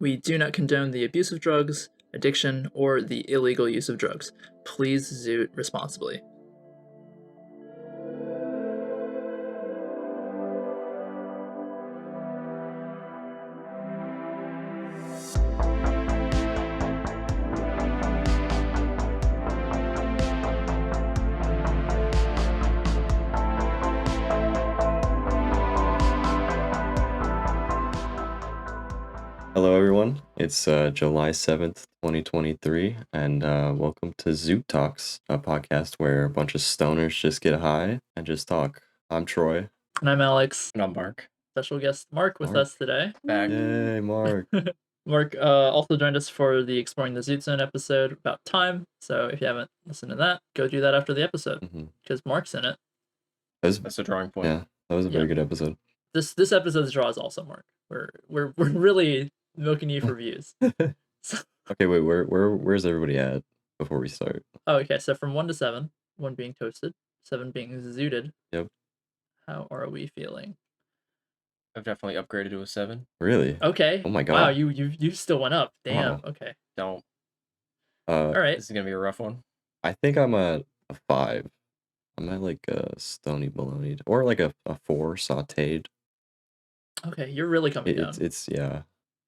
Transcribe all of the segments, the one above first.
We do not condone the abuse of drugs, addiction, or the illegal use of drugs. Please zoot responsibly. Hello, everyone. It's July 7th, 2023, and welcome to Zoot Talks, a podcast where a bunch of stoners just get high and just talk. I'm Troy. And I'm Alex. And I'm Mark. Special guest Mark with Mark. us today. Back. Yay, Mark. Mark also joined us for the Exploring the Zoot Zone episode about time. So if you haven't listened to that, go do that after the episode because Mark's in it. That's a drawing point. Yeah, that was a very good episode. This episode's draw is also Mark. We're really milking you for views. Okay, wait, where's everybody at before we start? Oh, okay. So from 1 to 7, 1 being toasted, 7 being zooted. Yep. How are we feeling? I've definitely upgraded to a 7. Really? Okay. Oh my god. Wow, you still went up. Damn. Wow. Okay. Don't. All right. This is gonna be a rough one. I think I'm at a 5. I'm at like a stony bologna or like a 4 sauteed. Okay, you're really coming down. It's yeah.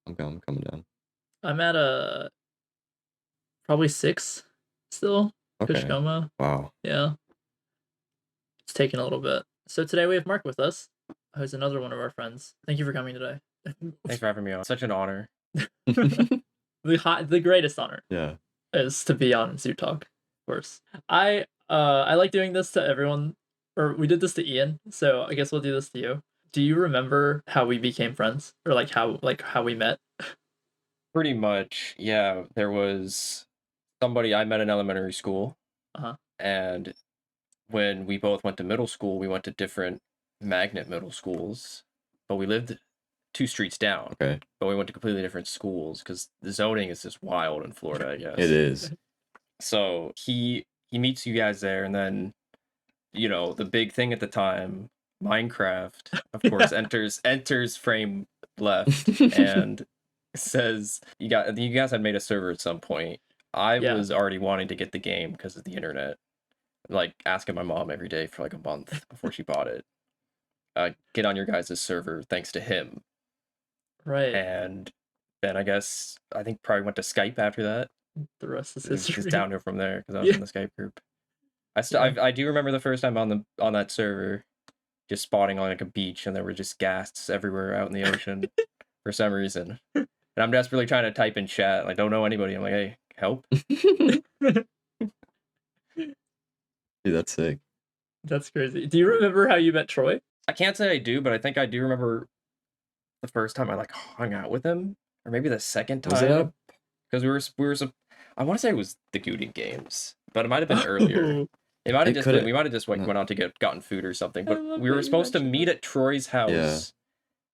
I'm coming down. I'm at a probably 6 still. Okay. Kushkoma. Wow. Yeah. It's taking a little bit. So today we have Mark with us, who's another one of our friends. Thank you for coming today. Thanks for having me on. Such an honor. The greatest honor. Yeah. Is to be on Zoot Talk, of course. I like doing this to everyone, or we did this to Ian, so I guess we'll do this to you. Do you remember how we became friends, or how we met? Pretty much, yeah. There was somebody I met in elementary school, and when we both went to middle school, we went to different magnet middle schools, but we lived 2 streets down. Okay. But we went to completely different schools because the zoning is just wild in Florida, I guess. It is. So he meets you guys there, and then, you know, the big thing at the time, Minecraft, of course, enters frame left and says you guys had made a server at some point. I was already wanting to get the game because of the internet, like asking my mom every day for like a month before she bought it. Get on your guys' server thanks to him. Right. And then I think probably went to Skype after that. The rest is It's history. just downhill from there because I was in the Skype group. I do remember the first time on that server, just spotting on like a beach, and there were just ghasts everywhere out in the ocean for some reason. And I'm desperately trying to type in chat. I don't know anybody. I'm like, hey, help. Dude, that's sick. That's crazy. Do you remember how you met Troy? I can't say I do, but I think I do remember the first time I like hung out with him, or maybe the second time. Because we were I want to say it was the Gooting games, but it might have been earlier. It might have just been, we might have just like went out to gotten food or something. But we were supposed to meet at Troy's house,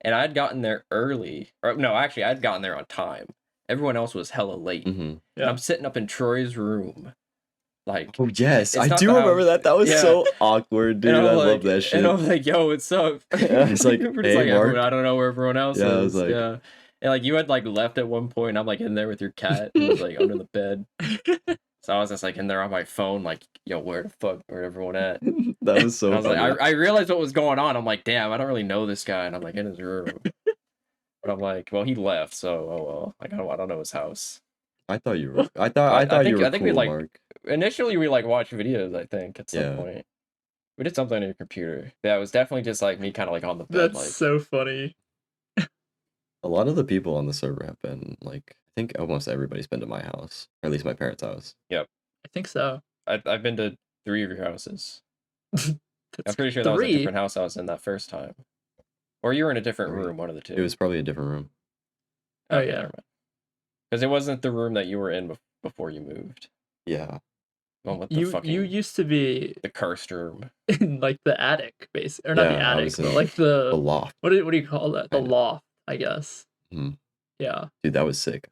and I'd gotten there early. Or no, actually, I'd gotten there on time. Everyone else was hella late. And I'm sitting up in Troy's room. Like, oh yes, I do remember that. That was so awkward, dude. I love that shit. And I'm like, yo, what's up? It's like, hey, Mark. I don't know where everyone else is. I was like, and like you had like left at one point, and I'm like in there with your cat, and it was like under the bed. So I was just like in there on my phone, like, yo, where everyone at? That was so. I was like, I realized what was going on. I'm like, damn, I don't really know this guy, and I'm like in his room. But I'm like, well, he left, so oh well. Like I don't know his house. I thought you were. I thought you were cool, we like Mark. Initially we like watched videos. I think at some point we did something on your computer. Yeah, it was definitely just like me, kind of like on the bed. That's so funny. A lot of the people on the server have been like, I think almost everybody's been to my house, or at least my parents' house. Yep, I think so. I've been to 3 of your houses. I'm pretty sure that was a different house I was in that first time, or you were in a different room, one of the two. It was probably a different room. Oh yeah, because it wasn't the room that you were in before you moved. Yeah. You used to be the cursed room in like the attic, basically, or not the attic, but like the loft. What do you call that? The loft, I guess. Yeah. Dude, that was sick.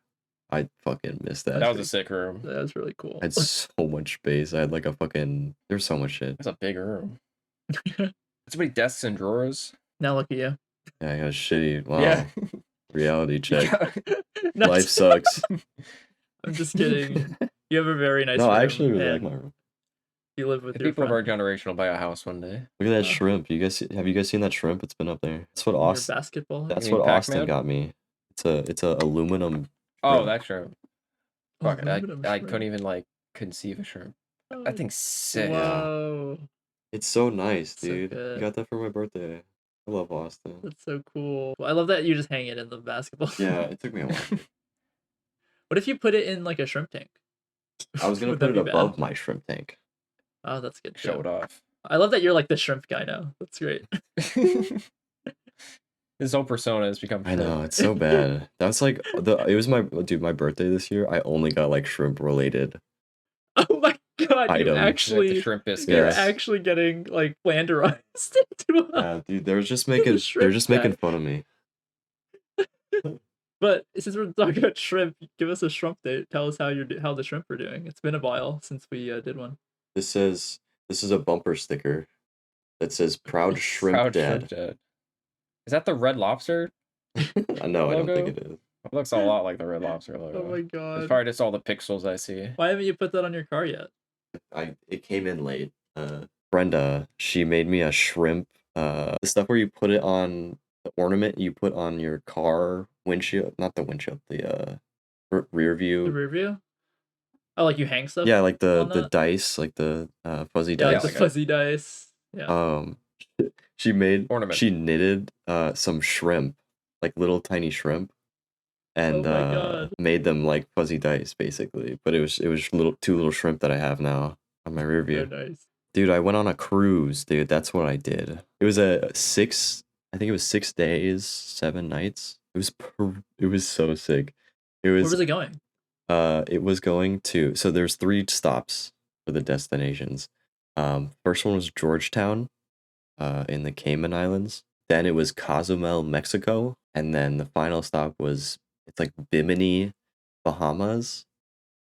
I fucking missed that. That was a sick room. That was really cool. I had so much space. I had like a fucking. There's so much shit. It's a big room. It's many desks and drawers. Now look at you. Yeah, I got a shitty. Wow. Reality check. Nice. Life sucks. I'm just kidding. You have a very nice No, room. I actually really like and my room. You live with The your people of friend. our generation will buy a house one day. Look at that Oh. shrimp. Have you guys seen that shrimp? It's been up there. That's what in your Austin. basketball. That's You mean what Austin Pac-Man? got me. It's a aluminum. Oh, shrimp. that shrimp. Fuck, Aluminum I shrimp. couldn't even like conceive a shrimp. Oh, That thing's sick. Whoa, It's so nice, so dude. good. You got that for my birthday. I love Austin. That's so cool. I love that you just hang it in the basketball. Yeah, it took me a while. What if you put it in like a shrimp tank? I was gonna Would put that it be above bad? my shrimp tank. Oh, that's good Show too. it off. I love that you're like the shrimp guy now. That's great. His whole persona has become I shrimp. know, it's so bad. That's like it was my birthday this year. I only got like shrimp related. Oh my god, Item. you Like the actually shrimp biscuits. you're Yes. actually getting like flanderized into a Yeah, dude, they're just making shrimp fun of me. But since we're talking about shrimp, give us a shrimp date. Tell us how the shrimp are doing. It's been a while since we did one. This is a bumper sticker that says "Proud Shrimp Proud Dad." shrimp dad. Is that the Red Lobster? No, I don't think Logo? it is. It looks a lot like the Red Lobster logo. Oh my It's god. probably just all the pixels I see. Why haven't you put that on your car yet? It came in late. Brenda, she made me a shrimp. The stuff where you put it on the ornament you put on your car windshield, not the windshield, the rear The view. rear view? Oh, like you hang stuff? Yeah, like the on that? dice, like the fuzzy Yeah, like dice. the like a- fuzzy dice. Yeah. She Ornament. knitted some shrimp, like little tiny shrimp, and Oh my god. made them like fuzzy dice basically. But it was two little shrimp that I have now on my rear So view. nice. Dude, I went on a cruise, dude. That's what I did. It was I think it was 6 days, 7 nights. It was so sick. It Where was was it going? it was going to, so there's 3 stops for the destinations. First one was Georgetown, in the Cayman Islands. Then it was Cozumel, Mexico, and then the final stop was it's like Bimini, Bahamas,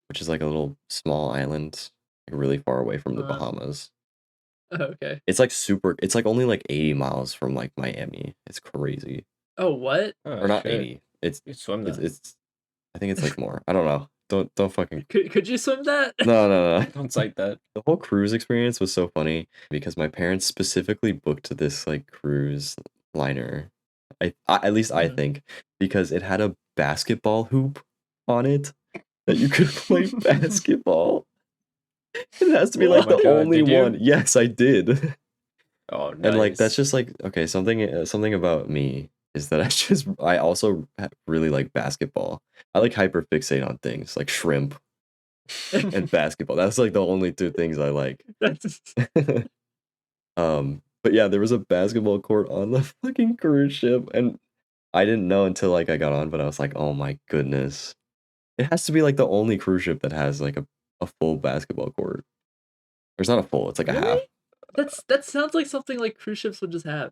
which is like a little small island, like really far away from the Uh. Bahamas. Oh, okay. It's like only like 80 miles from like Miami. It's crazy. Oh, what? Oh, Or not shit. 80. It's You swim that. it's I think it's like more. I don't know. Don't fucking Could you swim that? no. Don't cite that. The whole cruise experience was so funny because my parents specifically booked this like cruise liner. At least I Mhm. think because it had a basketball hoop on it that you could play basketball. It has to be like Oh my the God, only did you? one. Yes, I did. Oh, nice. And like that's just like okay, something about me is that I also really like basketball. I like hyperfixate on things like shrimp and basketball. That's like the only 2 things I like. That's But yeah, there was a basketball court on the fucking cruise ship, and I didn't know until like I got on, but I was like, oh my goodness. It has to be like the only cruise ship that has like a full basketball court. There's not a full, it's like a half. Really? That sounds like something like cruise ships would just have.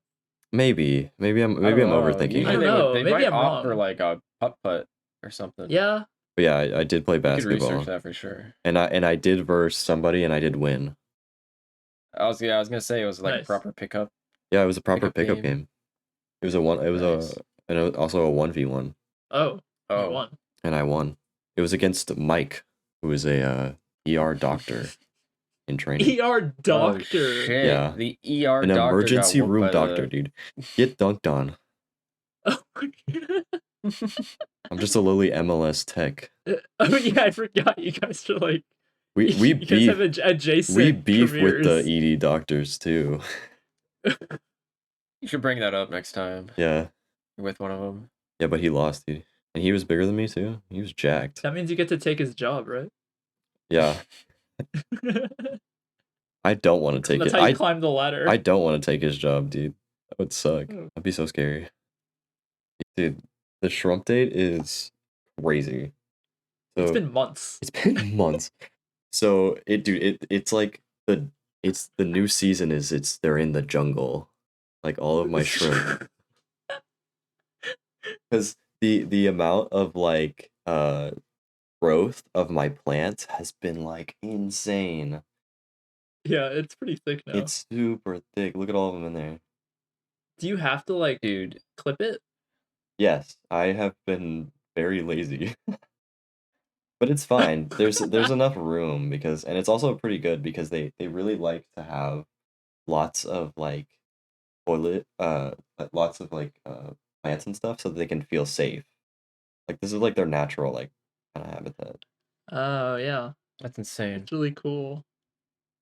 Maybe I'm I don't know. overthinking Usually I don't it. know, They maybe might I'm opt for wrong. like a putt or something. Yeah. But yeah, I did play You could basketball. research that for sure. And I did verse somebody and I did win. I was gonna say it was like a Nice. proper pickup. Yeah, it was a proper Pickup pickup game. game. It was Nice. also a 1v1. Oh, you Oh, won. And I won. It was against Mike, who is a ER doctor in training. ER oh doctor. shit! Yeah. The ER An doctor got emergency whooped room by doctor, the... dude. Get dunked on. Oh, my God. I'm just a lowly MLS tech. Oh yeah, I forgot you guys are like We you guys have adjacent we beef with the careers. ED doctors too. You should bring that up next time Yeah. with one of them. Yeah, but he lost, dude. And he was bigger than me too. He was jacked. That means you get to take his job, right? Yeah. I don't want to take That's it. how you climb the ladder. I don't want to take his job, dude. That would suck. Oh. That'd be so scary. Dude, the shrimp date is crazy. So It's been months. it's been months. So it's like the new season is they're in the jungle. Like all of my shrimp. Because the amount of like growth of my plant has been like insane. Yeah, it's pretty thick now. It's super thick. Look at all of them in there. Do you have to like Dude, clip it? Yes, I have been very lazy. But it's fine. There's enough room and it's also pretty good because they really like to have lots of like lots of plants and stuff so that they can feel safe. Like this is like their natural like kind of habitat. Oh yeah, That's insane. it's really cool.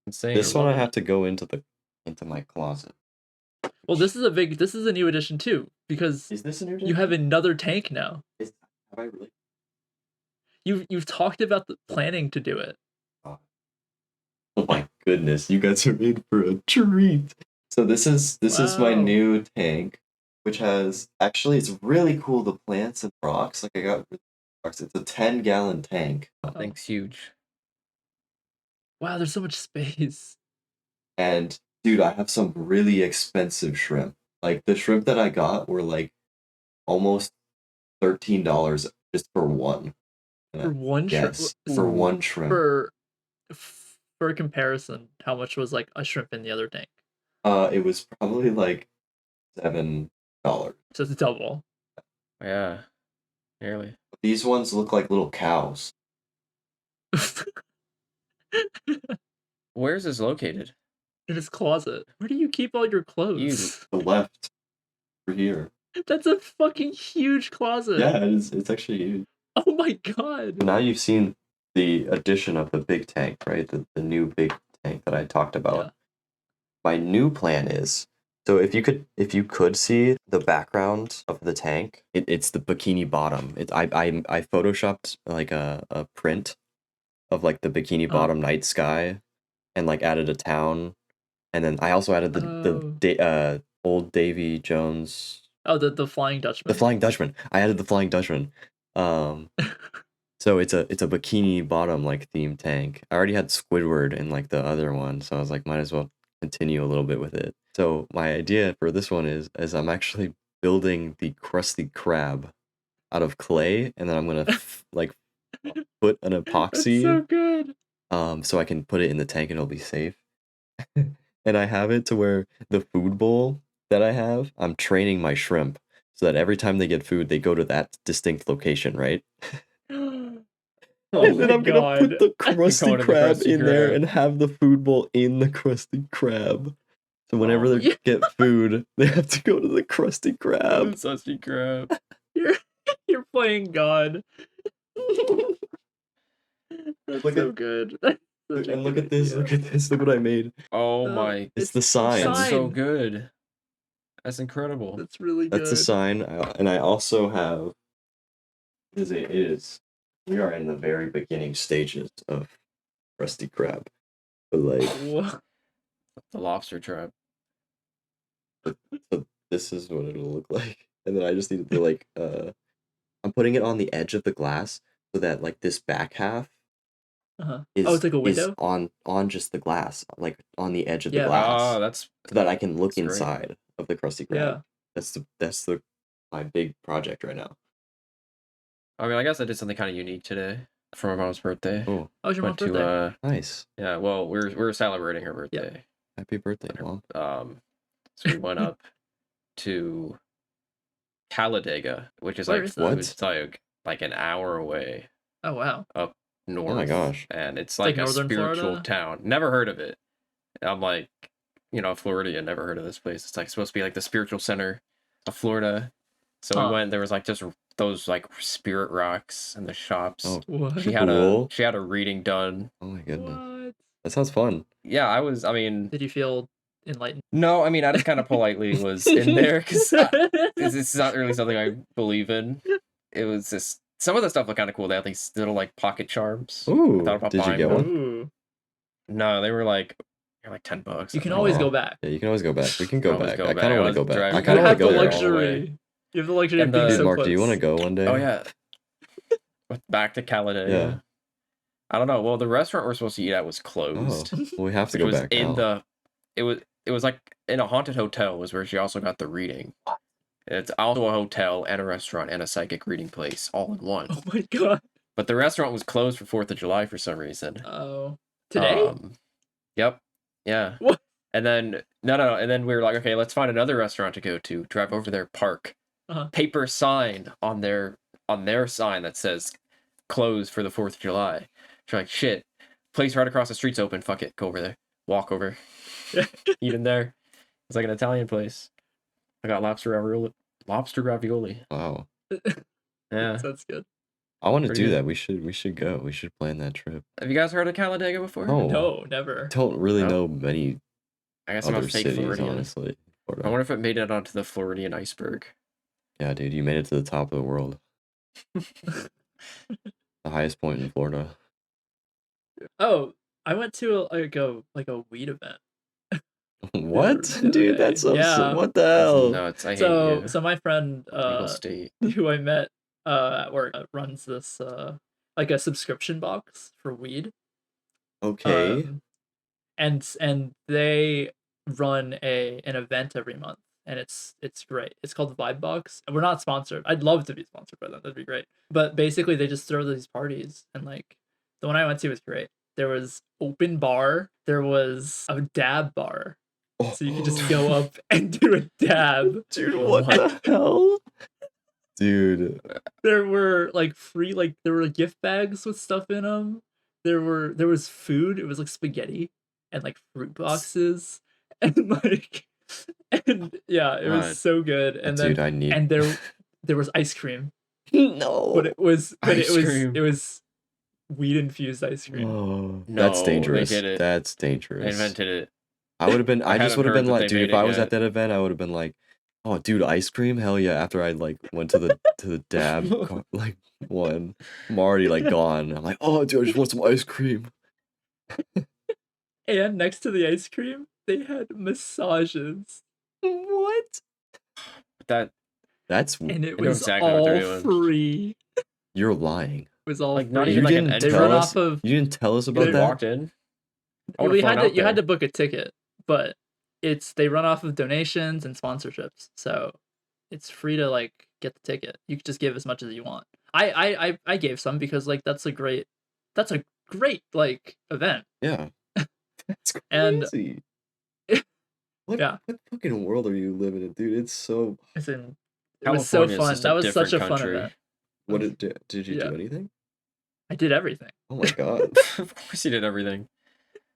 Insane. This I one I love have it. to go into my closet. Well, this is a new addition too because Is this an you have another tank now. Have I really? You've talked about the planning to do it. Oh my goodness, you guys are in for a treat. So this is my Wow. new tank, which has actually it's really cool. The plants and rocks, like I got rocks. It's a 10-gallon tank, Oh. Thing's huge. Wow, there's so much space. and dude, I have some really expensive shrimp. Like the shrimp that I got were like almost $13 just for one. For one shrimp. Yes, for one shrimp. For a comparison, how much was like a shrimp in the other tank? It was probably like $7. So it's double. Yeah, nearly. These ones look like little cows. Where's this located? In his closet. Where do you keep all your clothes? The left, over here. That's a fucking huge closet. Yeah, it's actually huge. Oh my god. Now you've seen the addition of the big tank, right? The new big tank that I talked about. Yeah. My new plan is so if you could see the background of the tank, it's the bikini bottom. I photoshopped like a print of like the bikini bottom night sky, and like added a town, and then I also added the old Davy Jones. Oh, the Flying Dutchman. The Flying Dutchman. I added the Flying Dutchman. So it's a bikini bottom like themed tank. I already had Squidward in like the other one, so I was like, might as well continue a little bit with it. So my idea for this one is I'm actually building the Krusty Krab out of clay, and then I'm gonna like put an epoxy. That's so good. So I can put it in the tank and it'll be safe. And I have it to where the food bowl that I have, I'm training my shrimp so that every time they get food, they go to that distinct location, right? Oh And then my I'm gonna put god. the Krusty Going to the Krab Krusty in there Krab. and have the food bowl in the Krusty Krab. So whenever Oh, they yeah. get food, they have to go to the Krusty Krab. Krusty Krab. You're playing God. That's Look so at- good. That's such a And look good at this, idea. look at this, look what I made. Oh my. It's the sign. That's so sign. good. That's incredible. That's really That's the good. sign. And I also have we are in the very beginning stages of Krusty Krab. But like Whoa. The lobster trap. so this is what it'll look like. And then I just need to like I'm putting it on the edge of the glass so that like this back half Uh-huh. is Oh, it's like a is window? on just the glass, like on the edge of the Yeah. glass. Oh, that's So that I can look that's great. inside of the Krusty Krab. Yeah. That's my big project right now. I mean, I guess I did something kind of unique today for my mom's birthday. Oh, Oh, it's your Went mom's birthday. nice. yeah, well, we were celebrating her birthday. Happy birthday, Mom. So we went up to Talladega, which is Where like is that? it's like an hour away Oh wow. up north. Oh my gosh. And it's like like a northern spiritual Florida? town. Never heard of it. I'm like, Floridian, never heard of this place. It's like supposed to be like the spiritual center of Florida. So we went. There was like just those like spirit rocks and the shops. Oh, What? She had cool. a reading done. Oh my goodness. What? That sounds fun. Yeah, I mean, Did you feel enlightened? no, I mean, I just kind of politely was in there because it's not really something I believe in. It was just some of the stuff looked kind of cool. They had these little like pocket charms. Ooh, I thought about did you buying get them. one? Ooh. No, they were like $10. You can I always think. go back. Yeah, you can always go back. We can go Always back. go I back. kind of I want to was go back. driving- I You kind of want have to the go there. luxury. You have the luxury of And being the- so Dude, Mark, close. do you want to go one day? Oh yeah. Back to Talladega. Yeah. I don't know. Well, the restaurant we're supposed to eat at was Oh, closed. well, we have to Which go was back in now. it was like in a haunted hotel was where she also got the reading. It's also a hotel and a restaurant and a psychic reading place all in one. Oh my god. But the restaurant was closed for 4th of July for some reason. Oh. Today? Yep. Yeah. What? And then no, and then we were like, okay, let's find another restaurant to go to. Drive over there, park. Uh-huh. Paper sign on their on their sign that says closed for the 4th of July. You're like, shit, place right across the street's open. Fuck it, go over there, walk over, eat in there. It's like an Italian place. I got lobster ravioli. Lobster ravioli. Wow. Yeah, That's good. I want to Pretty do good. that. We should go. We should plan that trip. Have you guys heard of Talladega before? Oh. No, never. Don't really No? know many I guess I'm a other fake cities, Floridian. honestly. I wonder if it made it onto the Floridian iceberg. Yeah, dude, you made it to the top of the world. The highest point in Florida. Oh, I went to a weed event. What? The other Dude, day. that's so Yeah. what the That's hell? nuts. I hate So you. so my friend Legal state. who I met at work runs this like a subscription box for weed. Okay. And they run an event every month, and it's great. It's called Vibe Box. And we're not sponsored. I'd love to be sponsored by them. That'd be great. But basically, they just throw these parties, and like the one I went to was great. There was open bar. There was a dab bar, so you could just go up and do a dab. Dude, what the hell? Dude. There were like free, like there were gift bags with stuff in them. There was food. It was like spaghetti and like fruit boxes and like and yeah, it God. was so good. And Dude, then I need and there was ice cream, No. but it was Ice cream. it was weed infused ice cream. Oh, No, that's they dangerous. did it. That's They dangerous. invented it. I would have been I I just haven't would have heard been that like, they dude, made if I it was yet. at that event, I would have been like, oh, dude, ice cream? Hell yeah. After I like went to the dab like one. I'm already like gone. I'm like, oh, dude, I just want some ice cream. And next to the ice cream, they had massages, What? That That's and it I know was exactly what they're all doing. free. you're lying. It was all Like, not free. even like an didn't They entry. run tell us. off of. You didn't tell us You about just that. walked in. I You would've flown had to out you had there. to book a ticket, but they run off of donations and sponsorships, so it's free to like get the ticket. You can just give as much as you want. I gave some because like that's a great like event. Yeah. That's And crazy. What, yeah. what fucking world are you living in, dude? It's so. It was so California is fun. just That was such a different fun country. event. What did you Yeah. do anything? I did everything. Oh my god. Of course he did everything.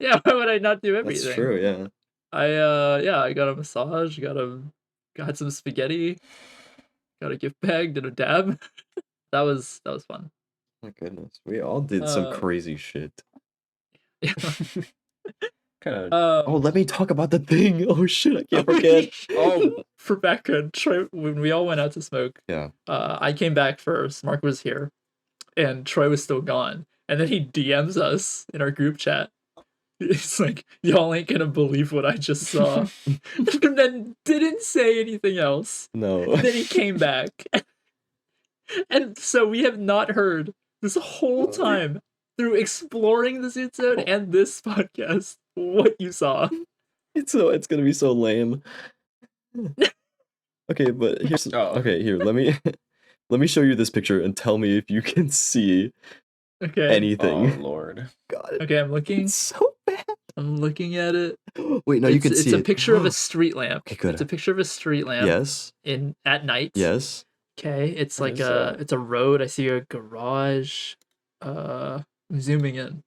Yeah, why would I not do everything? That's true, yeah. I got a massage, got some spaghetti, got a gift bag, did a dab. that was fun. My goodness. We all did some Uh, crazy shit. Kind of. Oh, let me talk about the thing. Oh shit, I can't forget. For background, Troy, when we all went out to smoke, Yeah. I came back first. Mark was here, and Troy was still gone. And then he DMs us in our group chat. He's like, "Y'all ain't gonna believe what I just saw," and then didn't say anything else. No. Then he came back, and so we have not heard this whole time through exploring the Zoot Zone and this podcast what you saw. It's gonna be so lame. Okay, but here's Oh. okay, here, let me show you this picture and tell me if you can see Okay. anything. Oh Lord. God, Okay, I'm looking. it's so bad. I'm looking at it. Wait, no, you can see It's a it. picture of a street lamp. Okay, good. It's a picture of a street lamp. Yes. At night. Yes. Okay, it's What like is that? it's a road. I see a garage. I'm zooming in.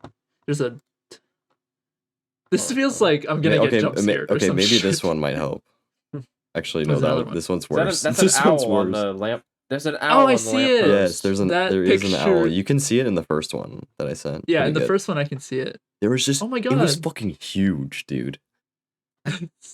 There's a. This feels like I'm gonna get jump scared. or Okay, some maybe shit. this one might help. Actually, no, What's the other one? this one's Is that worse. that's This an one's owl on worse. the lamp. There's an owl. I on the see it. Yes, there is an owl. picture- You can see it in the first one that I sent. Yeah, Pretty in the good. first one I can see it. There was just Oh my it was God. fucking huge, dude. So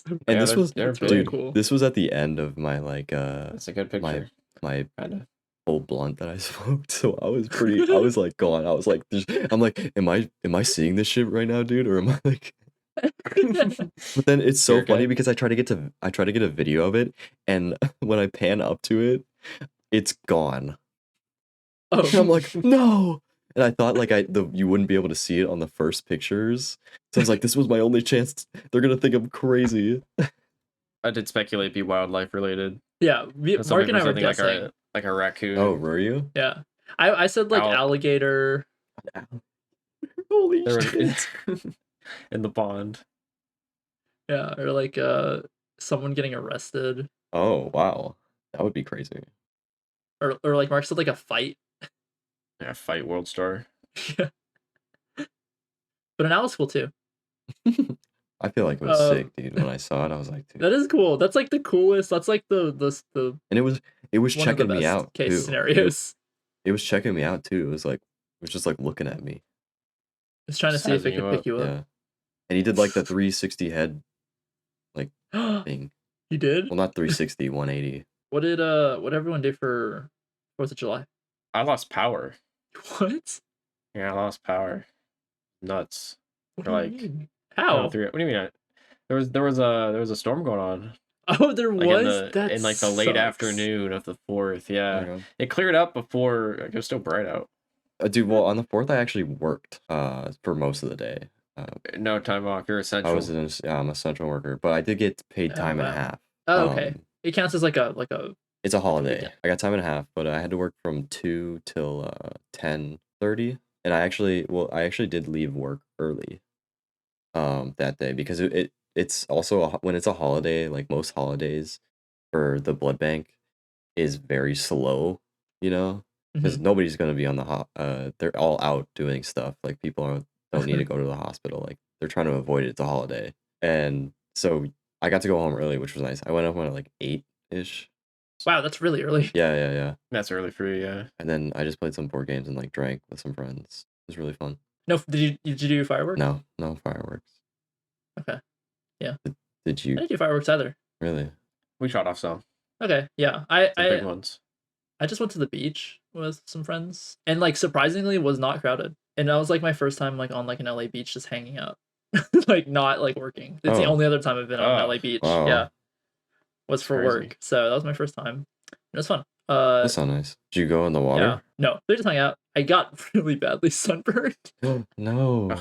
And Yeah, this was they're it's really big. dude, cool. this was at the end of my That's a good picture. my Kinda. full blunt that I smoked. So I was like gone. I was like I'm like, am I seeing this shit right now, dude? Or am I like But then it's so You're funny good. because I try to get a video of it, and when I pan up to it, it's gone. Oh, And I'm like, no. And I thought like you wouldn't be able to see it on the first pictures. So I was like, this was my only chance. They're gonna think I'm crazy. I did speculate it'd be wildlife related. yeah. Some Mark and people I were said guessing. like a raccoon. Oh, were you? Yeah, I said like Owl. alligator. Holy There shit. was in the pond. Yeah, or like someone getting arrested. Oh wow, that would be crazy. or like Mark said like a fight. Yeah, fight World Star. Yeah. But an owl is cool too. I feel like it was sick, dude. When I saw it, I was like, dude. That is cool. That's like the coolest. That's like the And it was one of the checking me best out case too. scenarios. It was checking me out too. It was just like looking at me. It's trying to see if it could pick you up. Yeah. And he did like the 360 head like thing. He did? Well, not 360, 180. What did everyone do for 4th of July? I lost power. What? Yeah, I lost power. Nuts. What For do you like mean? How? what do you mean? There was a storm going on. Oh, there Like was? in like the late sucks. afternoon of the 4th. Yeah. Okay. It cleared up before like, it was still bright out. Dude, well, on the 4th, I actually worked for most of the day. No time off. You're essential. I'm a central worker, but I did get paid time and a wow. half. Oh, okay. It counts as like a It's a holiday. Yeah. I got time and a half, but I had to work from 2 till 10:30, and I actually did leave work early that day because it's also when it's a holiday, like most holidays for the blood bank is very slow, you know, because nobody's gonna be on the they're all out doing stuff. Like don't need to go to the hospital. Like they're trying to avoid it. It's a holiday, and so I got to go home early, which was nice. I went up at like 8-ish. Wow, that's really early. Yeah. That's early for you, yeah. And then I just played some board games and like drank with some friends. It was really fun. No, did you do fireworks? No fireworks. Okay. Yeah. Did you I didn't do fireworks either. really? We shot off some. Okay, yeah. The big ones. I just went to the beach with some friends, and like surprisingly was not crowded. And that was like my first time like on like an LA beach just hanging out. Like not like working. It's the only other time I've been on an LA beach. Wow. Yeah. Was for Crazy. work. So that was my first time. It was fun. That's so nice. Did you go in the water? Yeah. No, they just hung out. I got really badly sunburned. No.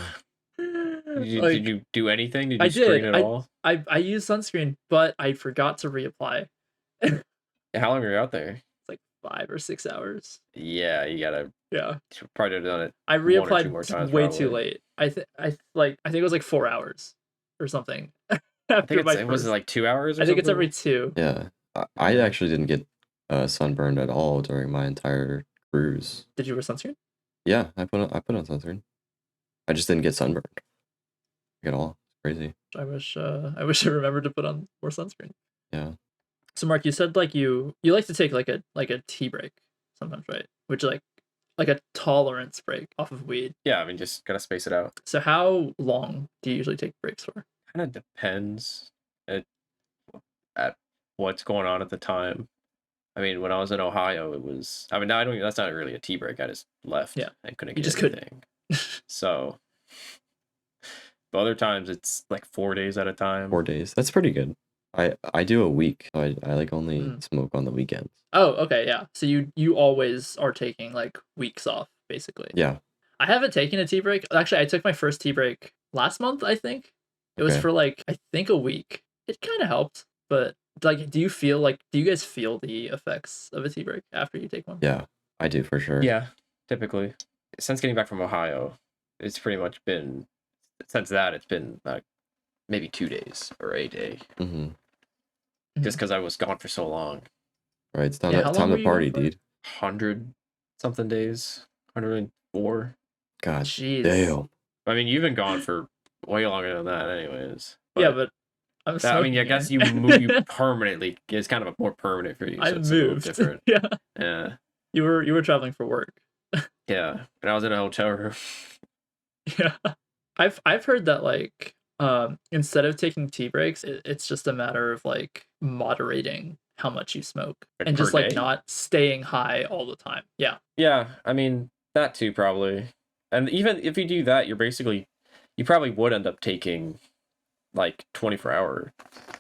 Did you do anything? Did you I screen did. at all? I used sunscreen, but I forgot to reapply. How long were you out there? It's like 5 or 6 hours. Yeah, you gotta Yeah. probably have done it. I one or two reapplied more times, way probably. too late. I think it was like 4 hours or something. I think was it like 2 hours or I think it's something? every 2. Yeah. I actually didn't get sunburned at all during my entire cruise. Did you wear sunscreen? Yeah, I put on sunscreen. I just didn't get sunburned at all. It's crazy. I wish I remembered to put on more sunscreen. Yeah. So Mark, you said like you like to take like a tea break sometimes, right? Which like a tolerance break off of weed. Yeah, I mean just gotta space it out. So how long do you usually take breaks for? Kind of depends at what's going on at the time. I mean, when I was in Ohio, it was. I mean, that's not really a tea break. I just left. Yeah, and couldn't you get just anything. So, but other times it's like 4 days at a time. 4 days. That's pretty good. I do a week. So I like only smoke on the weekends. Oh, okay, yeah. So you always are taking like weeks off, basically. Yeah. I haven't taken a tea break. Actually, I took my first tea break last month, I think. It was for like I think a week. It kind of helped, but like do you guys feel the effects of a tea break after you take one? Yeah, I do for sure. Yeah, typically. Since getting back from Ohio, it's pretty much been it's been like maybe 2 days or a day. Just because I was gone for so long. Right, it's time to party, dude. 100 something days, 104. God, jeez. Damn. I mean, you've been gone for way longer than that, anyways. But yeah, but I mean, I guess you permanently. It's kind of more permanent for you. So I it's moved. A little different. Yeah. You were traveling for work. Yeah, and I was in a hotel room. Yeah, I've heard that like instead of taking tea breaks, it's just a matter of like moderating how much you smoke and just like not staying high all the time. Yeah. Yeah, I mean that too probably, and even if you do that, you probably would end up taking like 24-hour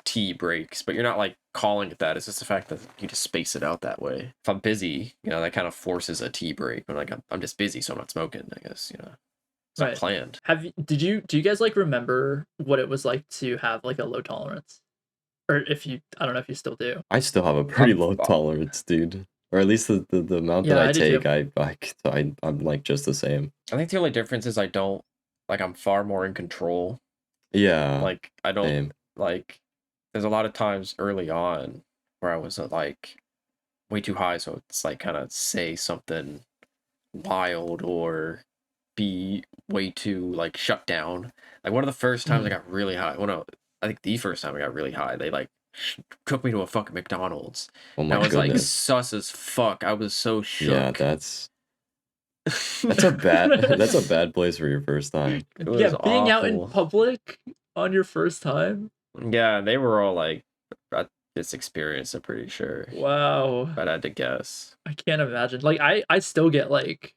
tea breaks, but you're not like calling it that. It's just the fact that you just space it out that way. If I'm busy, that kind of forces a tea break. But like I'm just busy, so I'm not smoking. I guess it's not planned. Do you guys like remember what it was like to have like a low tolerance, or I don't know if you still do. I still have a pretty low tolerance, dude. Or at least the amount that I take, I'm like just the same. I think the only difference is I'm far more in control. Yeah. Like I don't like. There's a lot of times early on where I was like way too high, so it's like kind of say something wild or be way too like shut down. Like one of the first times I got really high. Well, no, I think the first time I got really high, they like took me to a fucking McDonald's. Oh And I my was like goodness. sus as fuck. I was so shook. Yeah, that's a bad place for your first time. It was Yeah, being out in awful. public on your first time. Yeah, they were all like at this experience, I'm pretty sure. Wow, If I had to guess. I can't imagine. Like I still get like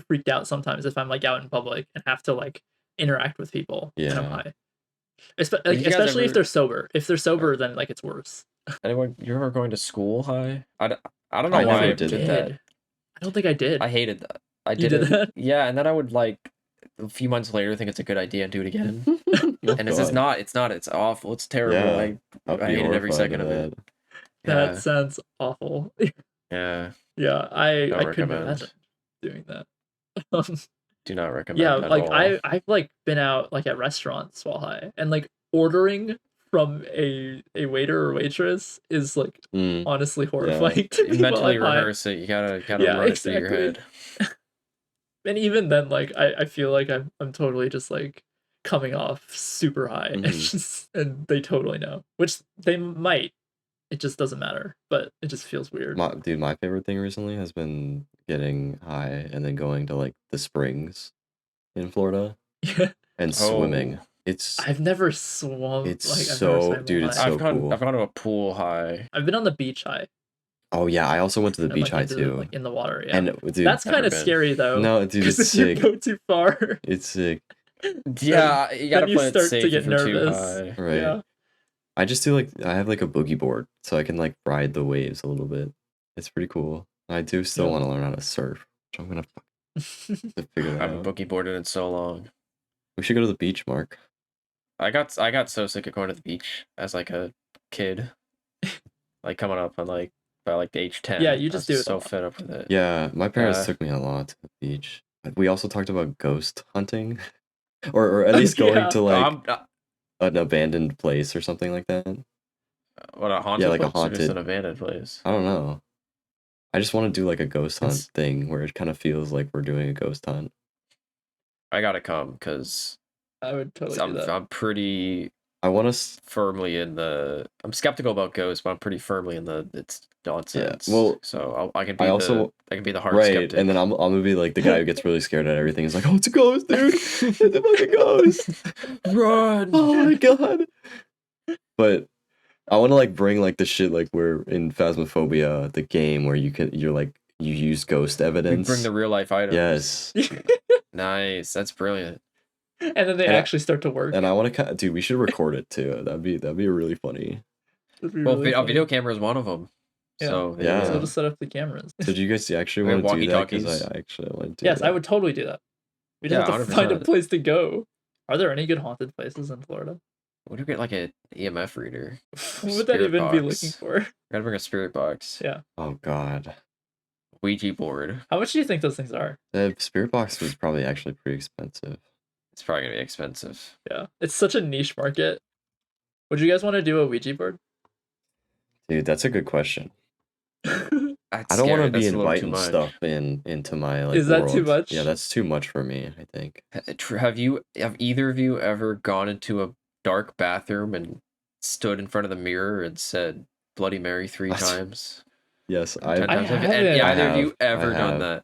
freaked out sometimes if I'm like out in public and have to like interact with people when I'm Yeah. high. Did you guys Especially if ever- they're sober. If they're sober, then like it's worse. Anyone, you remember going to school high? I don't know I why never I did did that. I don't think I did. I hated that. I You did did it. that? Yeah, and then I would like a few months later think it's a good idea and do it again. Oh, And it's just God. it's not, it's awful, it's terrible. Yeah, I'd I be hated every horrified second of of it. That Yeah, sounds awful. yeah. Yeah, I couldn't recommend. imagine doing that. Um, Do not recommend yeah, at like all. I've like been out like at restaurants while high, and like ordering from a waiter or waitress is like Mm. honestly horrifying to You me while mentally I'm high. rehearse it. You gotta Yeah, run it through your exactly. head. And even then, like I feel like I'm totally just like coming off super high, and and they totally know, which they might. It just doesn't matter, but it just feels weird. My favorite thing recently has been getting high and then going to like the springs in Florida Yeah, and swimming. Oh. It's I've never swum. It's like, I've never so- swam dude, while it's high. so I've cool. gone to a pool high. I've been on the beach high. oh yeah, I also went to the and, beach like, high into too. like in the water. Yeah, And dude, that's never kind of been. scary though. no, dude, Because it's if you sick. go too far, It's sick. Yeah, you gotta then you play it start safe to if get you're too nervous. high. Right. Yeah. I just do like I have like a boogie board, so I can like ride the waves a little bit. It's pretty cool. I do still Yeah. want to learn how to surf, which I'm gonna figure I that haven't out. boogie boarded in so long. We should go to the beach, Mark. I got so sick of going to the beach as like a kid, like coming up on like by like the age 10. Yeah, you just I do was it a so lot. fed up with it. Yeah, my parents Yeah. took me a lot to the beach. We also talked about ghost hunting, or at least going Yeah. to like I'm an abandoned place or something like that. what, a haunted like a place or just haunted- an abandoned place? I don't know. I just want to do like a ghost hunt It's- thing where it kind of feels like we're doing a ghost hunt. I gotta come because I would totally do that. I'm pretty I want to. firmly in the. I'm skeptical about ghosts, but I'm pretty firmly in the it's nonsense. well, so I can be the hard Right, skeptic. and then I'm gonna be like the guy who gets really scared at everything. He's like, "Oh, it's a ghost, dude! It's a fucking ghost! Run! Oh my god!" But I want to like bring like the shit like we're in Phasmophobia, the game where you use ghost We evidence. bring the real life items. Yes, Nice. That's brilliant. And then they And I- actually start to work. and I want to, dude. We should record it too. That'd be really funny. That'd be Well, really a funny. video camera is one of them. Yeah. So there Yeah. you So go. just set up the cameras. So do you guys actually We have want to do that? Because walkie-talkies. I actually want to do Yes, that. I would totally do that. We just Yeah, have to find a 100%. place to go. Are there any good haunted places in Florida? What do you get like an EMF reader? What would that Spirit even be box. looking for? Gotta bring a spirit box. Yeah. Oh god, Ouija board. How much do you think those things are? the spirit box was probably actually pretty expensive. It's probably gonna be expensive. Yeah. It's such a niche market. Would you guys want to do a Ouija board? Dude, that's a good question. That's I don't want scary. to be That's a little too inviting much. stuff into my like. Is that too world. much? Yeah, that's too much for me. I think. Have either of you ever gone into a dark bathroom and stood in front of the mirror and said Bloody Mary 3 That's- times? Yes, 10 I. times? Have haven't. yeah, I either of you have. ever I done have. that?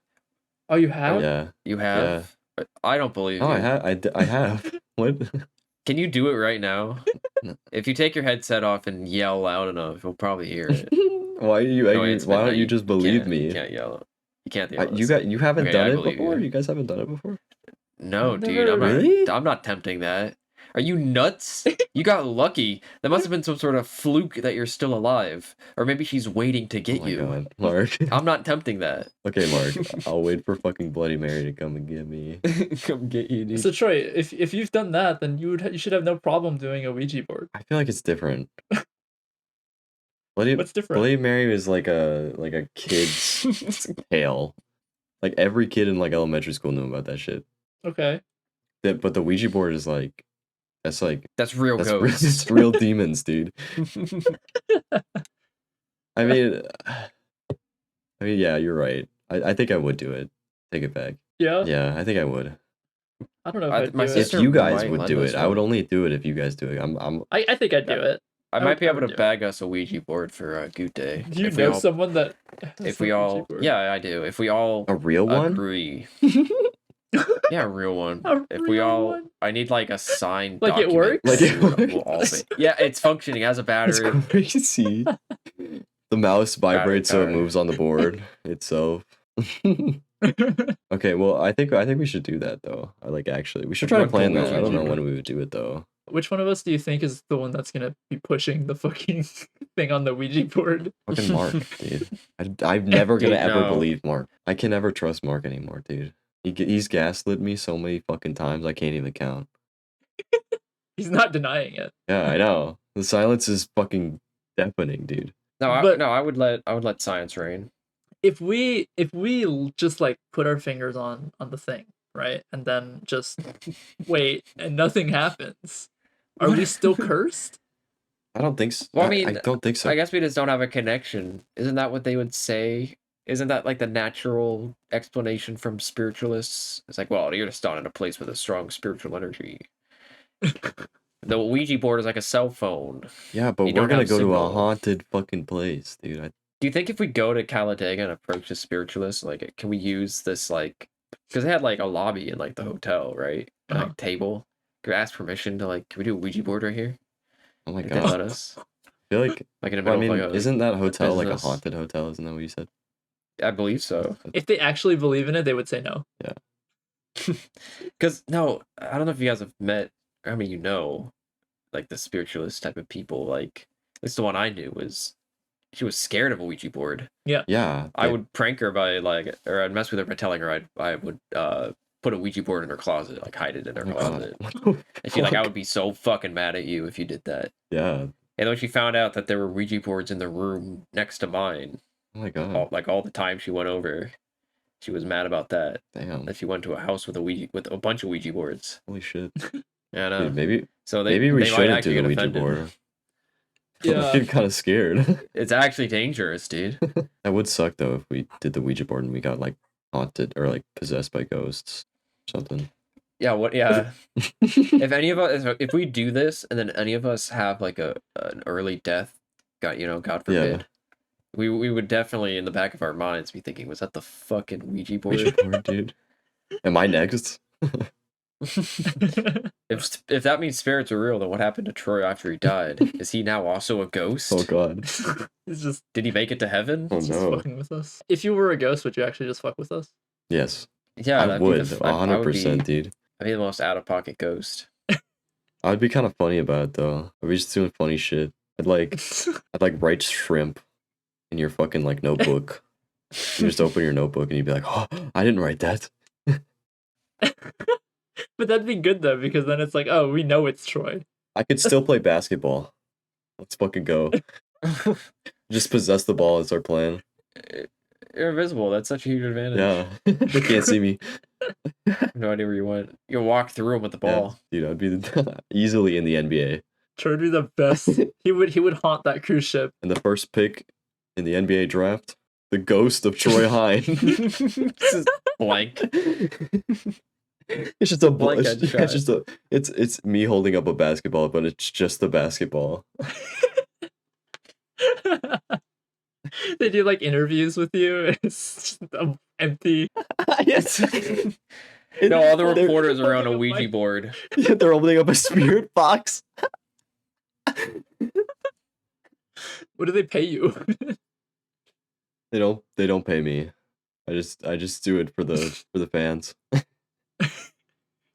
Oh, you have? Yeah. You have? I don't believe Oh, you. I have. I have. What? Can you do it right now? No. If you take your headset off and yell loud enough, you'll probably hear it. Why are you? No, angry? it's Why midnight. don't you just believe can't- me? You can't yell. You can't yell. You haven't Okay, done I it believe before. you. You guys haven't done it before. No, I've dude, never- Really? I'm not tempting that. Are you nuts? You got lucky. That must have been some sort of fluke that you're still alive. Or maybe she's waiting to Oh get my you. God, Mark. I'm not tempting that. Okay, Mark. I'll wait for fucking Bloody Mary to come and get me. Come get you, dude. So Troy, if you've done that, then you should have no problem doing a Ouija board. I feel like it's different. What's different? Bloody Mary is like a kid's tale. Like every kid in like elementary school knew about that shit. Okay. But the Ouija board is like that's real that's ghosts. it's real demons, dude. I mean, I mean, yeah, you're right. I think I would do it. Take it back. Yeah. Yeah, I think I would. I don't know if I- I'd my do If it. sister you guys might would lend do us it, I would one. only do it if you guys do it. I'm I think I'd do it. I I might would- be I able would to do it. bag us a Ouija board for Good Day. Do you if we know all, someone that? has if we a Ouija all, board? yeah, I do. If we all a real one. agree, yeah, a real one. A If we real all, one? I need like a signed Like it document. works? Like that it we'll all works? be. Yeah, it's functioning. It has a It's battery. crazy. The mouse vibrates so it power. moves on the board itself. Okay, well, I think we should do that though. I like actually. We should try to What plan can we that. I don't know do? when we would do it though. Which one of us do you think is the one that's gonna be pushing the fucking thing on the Ouija board? Fucking Mark, dude. I'm never gonna Dude, ever no. believe Mark. I can never trust Mark anymore, dude. He's gaslit me so many fucking times I can't even count. He's not denying it. Yeah, I know. The silence is fucking deafening, dude. No, But- I would let science reign. If we just like put our fingers on the thing, right, and then just wait and nothing happens, are we still cursed? I don't think so. Well, I I mean, don't think so. I guess we just don't have a connection. Isn't that what they would say? Isn't that like the natural explanation from spiritualists? It's like, well, you're just not in a place with a strong spiritual energy. The Ouija board is like a cell phone. Yeah, but You we're don't gonna have go to a signal. haunted fucking place, dude. Do you think if we go to Talladega and approach the spiritualist, like, can we use this, like, because they had like a lobby in like the hotel, right? And, like table. Could we ask permission to like, can we do a Ouija board right here? Oh my If they let god. us. I feel like, Like in the well, I middle mean, of like a, isn't that hotel like a business. haunted hotel? Isn't that what you said? I believe so. If they actually believe in it, they would say no. Because no, I don't know if you guys have met. I mean, you know, like the spiritualist type of people. Like, at least the one I knew was, she was scared of a Ouija board. Yeah. I would prank her by like, or I'd mess with her by telling her I would put a Ouija board in her closet, like hide it in her Oh my closet. god. What the And she's like, I fuck? would be so fucking mad at you if you did that. Yeah. And when she found out that there were Ouija boards in the room next to mine, Oh my god. all the time she went over, she was mad about that. Damn. That she went to a house with a bunch of Ouija boards. Holy shit. Yeah, I know. Dude, maybe So maybe we they might shouldn't actually do the get Ouija offended. board. Yeah. I'm kind of scared. It's actually dangerous, dude. That would suck though if we did the Ouija board and we got like haunted or like possessed by ghosts or something. Yeah, what? Yeah. If any of us, if we do this and then any of us have like an early death, God forbid, we would definitely in the back of our minds be thinking, was that the fucking Ouija board? Ouija board, dude. Am I next? If that means spirits are real, then what happened to Troy after he died? Is he now also a ghost? Oh god. It's just, Did he make it to heaven? Oh it's just no. fucking with us. If you were a ghost, would you actually just fuck with us? Yes. Yeah, I that'd be would. the- I would be- 100%, dude. I'd be the most out of pocket ghost. I'd be kind of funny about it though. I'd be just doing funny shit. I'd like write shrimp in your fucking like notebook. You just open your notebook and you'd be like, oh, I didn't write that. But that'd be good though, because then it's like, oh, we know it's Troy. I could still play basketball. Let's fucking go. Just possess the ball is our plan. You're invisible. That's such a huge advantage. Yeah. They can't see me. I have no idea where you went. You walk through him with the Yeah, ball. dude, I'd be easily in the NBA. Troy would be the best. He would haunt that cruise ship. And the first pick in the NBA draft, the ghost of Troy Hine. This is blank. It's just a Blank it's headshot. just a it's me holding up a basketball, but it's just a basketball. They do like interviews with you. It's just empty. Yes. No, all the They're- reporters are on a holding up Ouija my- board. Yeah, they're opening up a spirit box. What do they pay you? They don't pay me. I just do it for the fans.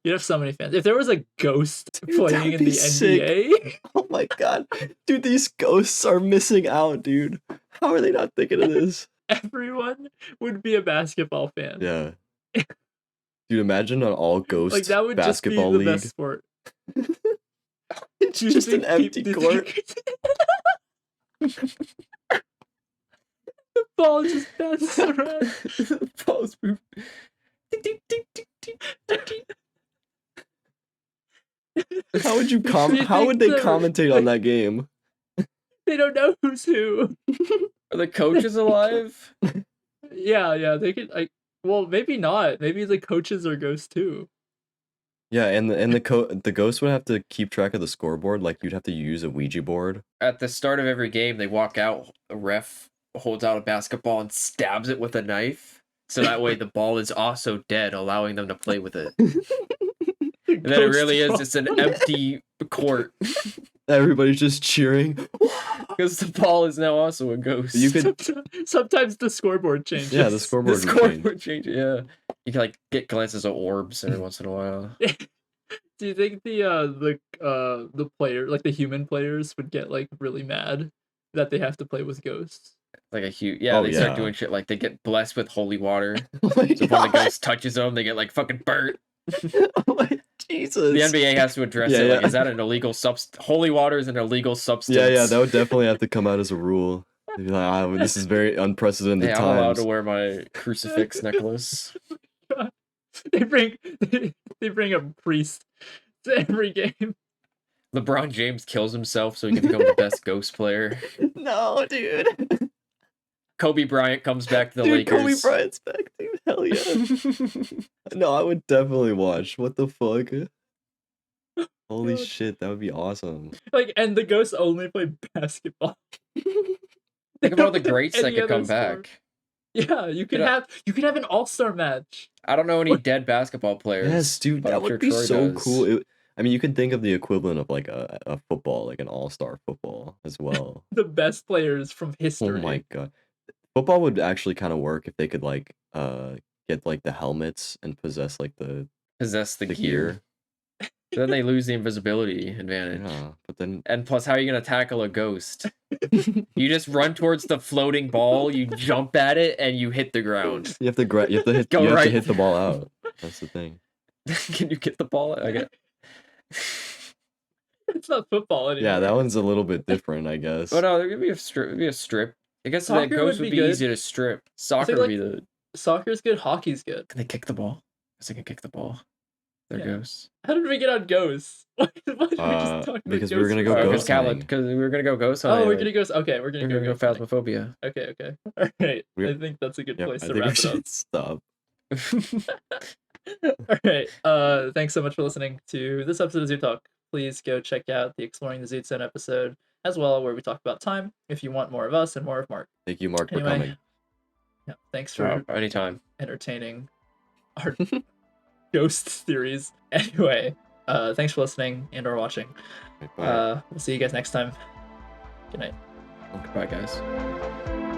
You have so many fans. If there was a ghost Dude, playing that'd in be the sick. NBA, Oh my god. Dude, these ghosts are missing out, dude. How are they not thinking of this? everyone would be a basketball fan. Yeah. Dude, imagine an all ghost Like that would just be basketball the league. best sport. It's Do you just an think empty do you court. think- The ball just bounces around. Balls move. How would you Do you how would think they the- commentate on that game? They don't know who's who. Are the coaches alive? Yeah, they could like. Well, maybe not. Maybe the coaches are ghosts too. Yeah, and the ghost would have to keep track of the scoreboard. Like you'd have to use a Ouija board. At the start of every game, they walk out. A ref holds out a basketball and stabs it with a knife, so that way the ball is also dead, allowing them to play with it. And then it really is just an empty court Everybody's just cheering. because the ball is now also a ghost. You could Sometimes the scoreboard changes. Yeah, the the scoreboard would change. scoreboard change. Yeah, you can like get glances of orbs every once in a while. Do you think the player, like the human players, would get like really mad that they have to play with ghosts? Like a huge, Oh, they start yeah. doing shit like they get blessed with holy water. Oh my So if one of the God. ghosts touches them, they get like fucking burnt. Oh my Jesus. The NBA has to address Yeah, it. Like, yeah. is that an illegal substance? Holy water is an illegal substance. Yeah, that would definitely have to come out as a rule. They'd be like, this is very unprecedented Hey, I'm allowed times. to wear my crucifix necklace. They bring a priest to every game. LeBron James kills himself so he can become the best ghost player. No, dude. Kobe Bryant comes back to the Dude, Lakers. Kobe Bryant's back, dude. Hell yeah. No, I would definitely watch. What the fuck? Holy God. shit, that would be awesome. Like, and the ghosts only play basketball. Think of all the greats that Any could other come sport. back. Yeah, you could Yeah. have an all-star match. I don't know any dead basketball players. Yes, dude, but that I'm sure would be Troy so does. cool. I mean, you could think of the equivalent of like a football, like an all-star football as well. The best players from Oh history. my God. Football would actually kind of work if they could like get like the helmets and possess like the Possess the gear. Then they lose the invisibility advantage. Yeah, but then And plus, how are you gonna tackle a ghost? You just run towards the floating ball, you jump at it, and you hit the ground. you have to hit Go you have to right. hit the ball out. That's the thing. Can you get the ball? Okay. It's not football anymore. Yeah, that one's a little bit different, I guess. Oh no, there could be a strip. It'd be a strip. I guess Soccer that ghost would would be be good. easy to strip. Soccer like- would be the. Soccer's good, hockey's good. Can they kick the ball? Guess they can kick the ball. They're Yeah. ghosts. How did we get on ghosts? Why did we just talk about because we were gonna ghosts? go Oh, ghost hunting. because we were gonna go ghost Oh, hunting. we're like, gonna go. Okay, we're we're gonna gonna go go. hunting. phasmophobia. Okay. All right. We're- I think that's a good Yep, place I to think we wrap it up. should stop. All right. Thanks so much for listening to this episode of Zoot Talk. Please go check out the Exploring the Zoot Zone episode as well, where we talk about time. If you want more of us and more of Mark. Thank you, Mark, Anyway, for coming. Yeah. Thanks for Anytime. entertaining our ghost theories. Anyway, thanks for listening and or watching. Bye. We'll see you guys next time. Good night. Goodbye, guys.